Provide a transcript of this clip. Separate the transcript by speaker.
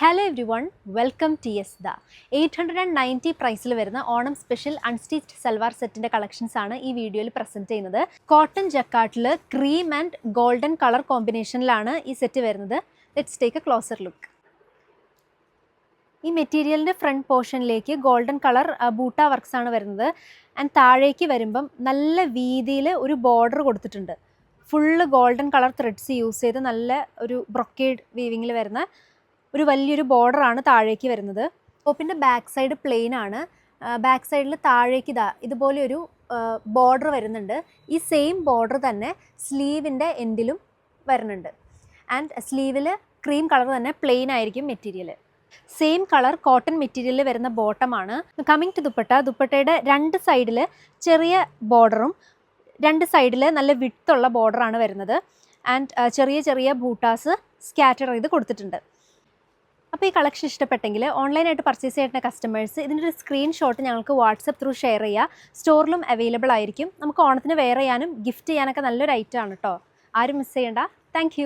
Speaker 1: Hello everyone, welcome to Yezdi. 890 പ്രൈസിൽ വരുന്ന Onam special unstitched salwar സെറ്റിൻ്റെ കളക്ഷൻസ് ആണ് ഈ വീഡിയോയിൽ പ്രസൻറ്റ് ചെയ്യുന്നത്. കോട്ടൺ ജക്കാർട്ടിൽ ക്രീം ആൻഡ് ഗോൾഡൻ കളർ കോമ്പിനേഷനിലാണ് ഈ സെറ്റ് വരുന്നത്. Let's take a closer look. ഈ മെറ്റീരിയലിൻ്റെ ഫ്രണ്ട് പോർഷനിലേക്ക് ഗോൾഡൻ കളർ ബൂട്ട വർക്ക്സ് ആണ് വരുന്നത്. ആൻഡ് താഴേക്ക് വരുമ്പം നല്ല വീതിയിൽ ഒരു ബോർഡർ കൊടുത്തിട്ടുണ്ട്. Full golden colour threads use ചെയ്ത് നല്ല ഒരു ബ്രൊക്കേഡ് വീവിങ്ങിൽ വരുന്ന ഒരു വലിയൊരു ബോർഡറാണ് താഴേക്ക് വരുന്നത്. ടോപ്പിൻ്റെ ബാക്ക് സൈഡ് പ്ലെയിൻ ആണ്. ബാക്ക് സൈഡിൽ താഴേക്ക് ഇതുപോലെ ഒരു ബോർഡർ വരുന്നുണ്ട്. ഈ സെയിം ബോർഡർ തന്നെ സ്ലീവിൻ്റെ എൻഡിലും വരുന്നുണ്ട്. ആൻഡ് സ്ലീവിൽ ക്രീം കളർ തന്നെ പ്ലെയിൻ ആയിരിക്കും മെറ്റീരിയൽ. സെയിം കളർ കോട്ടൺ മെറ്റീരിയലിൽ വരുന്ന ബോട്ടമാണ്. കമ്മിങ് ടു ദുപ്പട്ടയുടെ രണ്ട് സൈഡിൽ ചെറിയ ബോർഡറും രണ്ട് സൈഡിൽ നല്ല വിഡ്ത്തുള്ള ബോർഡറാണ് വരുന്നത്. ആൻഡ് ചെറിയ ചെറിയ ബൂട്ടാസ് സ്കാറ്റർ ചെയ്ത് കൊടുത്തിട്ടുണ്ട്. അപ്പോൾ ഈ കളക്ഷൻ ഇഷ്ടപ്പെട്ടെങ്കിൽ ഓൺലൈനായിട്ട് പർച്ചേസ് ചെയ്യുന്ന കസ്റ്റമേഴ്സ് ഇതിൻ്റെ ഒരു സ്ക്രീൻഷോട്ട് ഞങ്ങൾക്ക് വാട്സപ്പ് ത്രൂ ഷെയർ ചെയ്യുക. സ്റ്റോറിലും അവൈലബിൾ ആയിരിക്കും. നമുക്ക് ഓണത്തിന് വെയർ ചെയ്യാനും ഗിഫ്റ്റ് ചെയ്യാനൊക്കെ നല്ലൊരു ഐറ്റം ആണ് കേട്ടോ. ആരും മിസ് ചെയ്യണ്ട. താങ്ക്